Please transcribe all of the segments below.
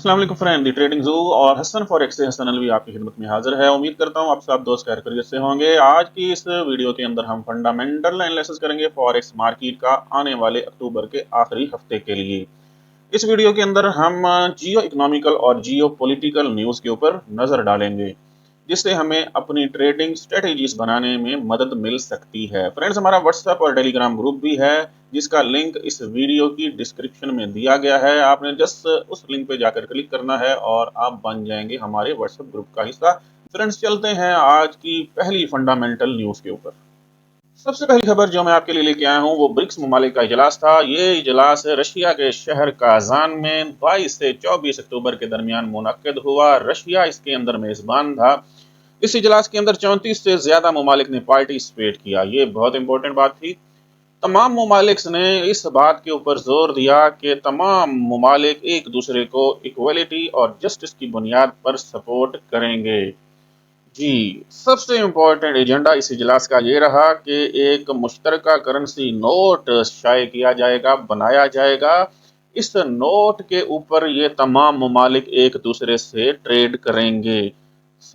अस्सलाम वालेकुम फ्रेंड, दी trading zoo और हसन फॉरेक्स से हसन अलवी आपकी खिदमत में हाजिर है। उम्मीद करता हूँ आप सब दोस्त खैर खैरियत से होंगे। आज की इस वीडियो के अंदर हम फंडामेंटल एनालिसिस करेंगे फॉरेक्स मार्केट का आने वाले अक्टूबर के आखिरी हफ्ते के लिए। इस वीडियो के अंदर हम जियो इकोनॉमिकल और जियो पॉलिटिकल न्यूज़ के ऊपर नज़र डालेंगे, जिससे हमें अपनी ट्रेडिंग स्ट्रेटेजीज बनाने में मदद मिल सकती है। फ्रेंड्स, हमारा व्हाट्सएप और टेलीग्राम ग्रुप भी है, जिसका लिंक इस वीडियो की डिस्क्रिप्शन में दिया गया है। आपने जस्ट उस लिंक पे जाकर क्लिक करना है और आप बन जाएंगे हमारे व्हाट्सएप ग्रुप का हिस्सा। फ्रेंड्स, चलते हैं आज की पहली फंडामेंटल न्यूज़ के ऊपर। सबसे पहली खबर जो मैं आपके लिए लेके आया हूँ वो ब्रिक्स ममालिक का इजलास था। ये इजलास रशिया के शहर काजान में 22 से 24 अक्टूबर के दरमियान मुनक्किद हुआ। रशिया इसके अंदर मेजबान था। इस इजलास के अंदर 34 से ज्यादा ममालिक ने पार्टिसिपेट किया। ये बहुत इंपॉर्टेंट बात थी। तमाम ममालिक ने इस बात के ऊपर जोर दिया कि तमाम ममालिक एक दूसरे को इक्वलिटी और जस्टिस की बुनियाद पर सपोर्ट करेंगे। जी, सबसे इम्पोर्टेंट एजेंडा इस इजलास का ये रहा कि एक मुश्तरका करेंसी नोट शाये किया जाएगा, बनाया जाएगा। इस नोट के ऊपर ये तमाम ममालिक एक दूसरे से ट्रेड करेंगे।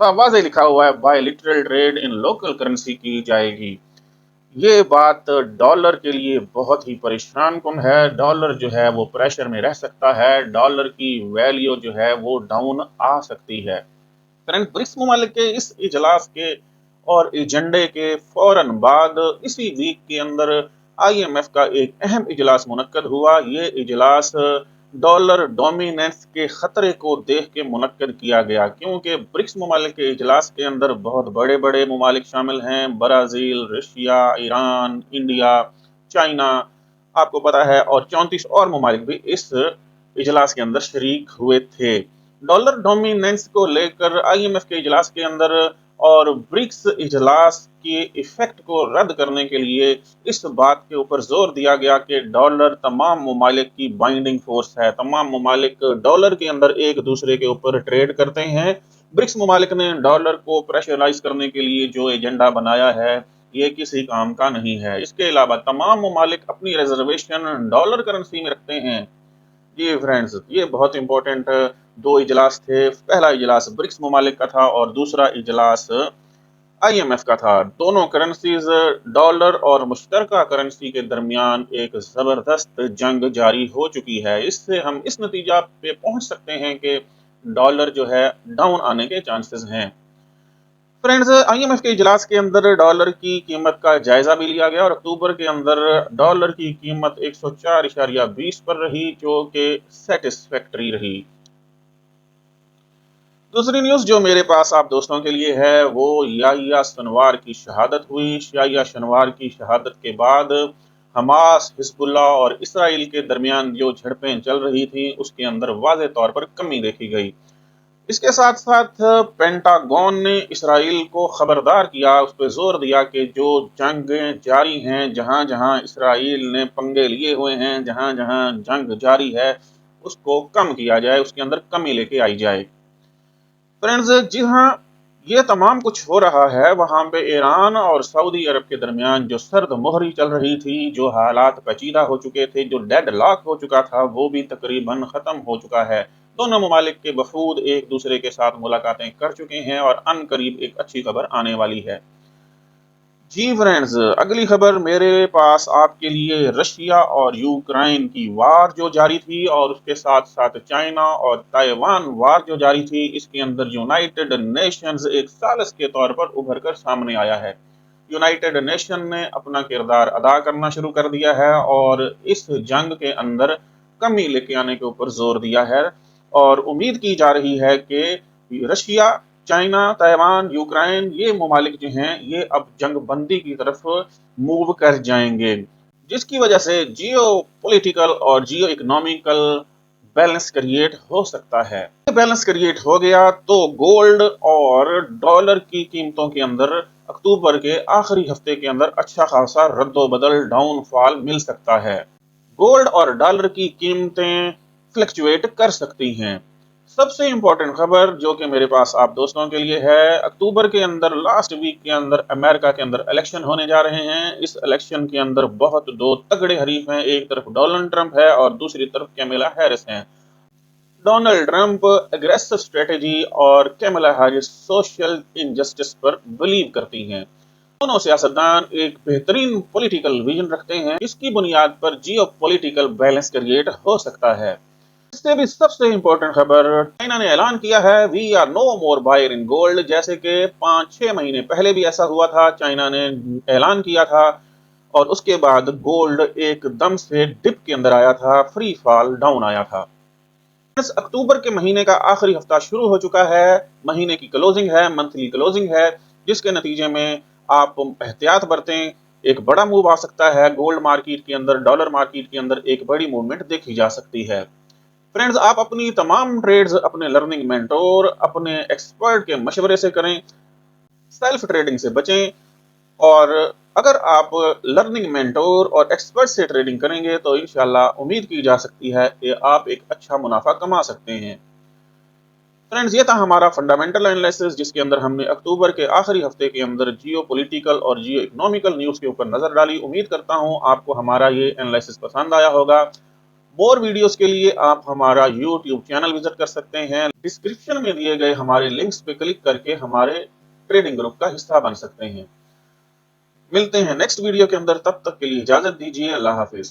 वाज़ेह लिखा हुआ है, bilateral trade in local currency की जाएगी। ये बात डॉलर के लिए बहुत ही परेशान कुन है। डॉलर जो है वो प्रेशर में रह सकता है, डॉलर की वैल्यू जो है वो डाउन आ सकती है। फ्रेंड, ब्रिक्स ममालिक के इस इजलास के और एजेंडे के फौरन बाद इसी वीक के अंदर IMF का एक अहम इजलास मुनक्कद हुआ। ये इजलास डॉलर डोमिनेंस के खतरे को देख के मुनक्कद किया गया, क्योंकि ब्रिक्स ममालिक के इजलास के अंदर बहुत बड़े बड़े ममालिक शामिल हैं। Brazil, Russia, Iran, India, China, आपको पता है, और 34 और ममालिक भी इस इजलास के अंदर शरीक हुए थे। डॉलर डोमिनेंस को लेकर IMF के इजलास के अंदर और ब्रिक्स इजलास के इफेक्ट को रद्द करने के लिए इस बात के ऊपर जोर दिया गया कि डॉलर तमाम ममालिक की बाइंडिंग फोर्स है। तमाम ममालिक डॉलर के अंदर एक दूसरे के ऊपर ट्रेड करते हैं। ब्रिक्स ममालिक ने डॉलर को प्रेशराइज करने के लिए जो एजेंडा बनाया है, ये किसी काम का नहीं है। इसके अलावा तमाम ममालिक अपनी रिजर्वेशन डॉलर करेंसी में रखते हैं। जी फ्रेंड्स, ये बहुत इंपॉर्टेंट दो इजलास थे। पहला इजलास ब्रिक्स ममालिक का था और दूसरा इजलास IMF का था। दोनों करेंसीज डॉलर और मुश्तरका करेंसी के दरमियान एक जबरदस्त जंग जारी हो चुकी है। इससे हम इस नतीजा पे पहुंच सकते हैं कि डॉलर जो है डाउन आने के चांसेस हैं। फ्रेंड्स, IMF के इजलास के अंदर डॉलर की कीमत का जायजा भी लिया गया और अक्टूबर के अंदर डॉलर की कीमत 104.20 पर रही, जो कि सेटिस्फैक्टरी रही। दूसरी न्यूज़ जो मेरे पास आप दोस्तों के लिए है वो याहिया सिनवार की शहादत हुई। याहिया सिनवार की शहादत के बाद हमास, हिजबुल्लाह और इसराइल के दरमियान जो झड़पें चल रही थी उसके अंदर वाज़ेह तौर पर कमी देखी गई। इसके साथ साथ पेंटागन ने इसराइल को खबरदार किया, उस पर जोर दिया कि जो जंगें जारी हैं, जहां जहां इसराइल ने पंगे लिए हुए हैं, जहां जहां जंग जारी है, उसको कम किया जाए, उसके अंदर कमी लेके आई जाए। फ्रेंड्स, जी हाँ, ये तमाम कुछ हो रहा है। वहां पे ईरान और सऊदी अरब के दरमियान जो सर्द मोहरी चल रही थी, जो हालात पेचीदा हो चुके थे, जो डेड लॉक हो चुका था, वो भी तकरीबन खत्म हो चुका है। दोनों ममालिक के वफूद एक दूसरे के साथ मुलाकातें कर चुके हैं और अनकरीब एक अच्छी खबर आने वाली है। जी फ्रेंड्स, अगली खबर मेरे पास आपके लिए रशिया और यूक्रेन की वार जो जारी थी और उसके साथ साथ चाइना और ताइवान वार जो जारी थी, इसके अंदर यूनाइटेड नेशंस एक सालिस के तौर पर उभर कर सामने आया है। यूनाइटेड नेशन ने अपना किरदार अदा करना शुरू कर दिया है और इस जंग के अंदर कमी लेके आने के ऊपर जोर दिया है और उम्मीद की जा रही है कि रशिया, चाइना, ताइवान, यूक्रेन, ये ममालिक जो हैं ये अब जंग बंदी की तरफ मूव कर जाएंगे, जिसकी वजह से जियो पॉलिटिकल और जियो इकोनॉमिकल बैलेंस क्रिएट हो सकता है। बैलेंस क्रिएट हो गया तो गोल्ड और डॉलर की कीमतों के अंदर अक्टूबर के आखिरी हफ्ते के अंदर अच्छा खासा रद्दोबदल, डाउनफॉल मिल सकता है। गोल्ड और डॉलर की कीमतें फ्लक्चुएट कर सकती हैं। सबसे इंपॉर्टेंट खबर जो कि मेरे पास आप दोस्तों के लिए है, अक्टूबर के अंदर लास्ट वीक के अंदर अमेरिका के अंदर इलेक्शन होने जा रहे हैं। इस इलेक्शन के अंदर बहुत दो तगड़े हरीफ हैं। एक तरफ डोनाल्ड ट्रंप है और दूसरी तरफ कैमला हैरिस हैं। डोनाल्ड ट्रंप एग्रेसिव स्ट्रेटेजी और कैमला हैरिस सोशल इनजस्टिस पर बिलीव करती हैं। दोनों सियासतदान एक बेहतरीन पॉलिटिकल विजन रखते हैं, इसकी बुनियाद पर जियो पॉलिटिकल बैलेंस क्रिएट हो सकता है। इससे भी सबसे इम्पोर्टेंट खबर, चाइना ने ऐलान किया है we are no more buyer in gold. जैसे कि 5-6 महीने पहले भी ऐसा हुआ था, चाइना ने ऐलान किया था और उसके बाद गोल्ड एकदम से डिप के अंदर आया था, फ्री फॉल डाउन आया था। अक्टूबर के महीने का आखिरी हफ्ता शुरू हो चुका है, महीने की क्लोजिंग है, मंथली क्लोजिंग है, जिसके नतीजे में आप एहतियात बरतें। एक बड़ा मूव आ सकता है गोल्ड मार्केट के अंदर, डॉलर मार्केट के अंदर एक बड़ी मूवमेंट देखी जा सकती है। फ्रेंड्स, आप अपनी तमाम ट्रेड्स अपने लर्निंग मेंटोर, अपने एक्सपर्ट के मशवरे से करें, सेल्फ ट्रेडिंग से बचें। और अगर आप लर्निंग मेंटोर और एक्सपर्ट से ट्रेडिंग करेंगे तो इंशाल्लाह उम्मीद की जा सकती है कि आप एक अच्छा मुनाफा कमा सकते हैं। फ्रेंड्स, ये था हमारा फंडामेंटल एनालिसिस, जिसके अंदर हमने अक्टूबर के आखिरी हफ्ते के अंदर जियो पॉलिटिकल और जियो इकोनॉमिकल न्यूज़ के ऊपर नजर डाली। उम्मीद करता हूँ आपको हमारा ये एनालिसिस पसंद आया होगा। मोर वीडियोस के लिए आप हमारा यूट्यूब चैनल विजिट कर सकते हैं। डिस्क्रिप्शन में दिए गए हमारे लिंक्स पे क्लिक करके हमारे ट्रेडिंग ग्रुप का हिस्सा बन सकते हैं। मिलते हैं नेक्स्ट वीडियो के अंदर, तब तक के लिए इजाजत दीजिए। अल्लाह हाफिज।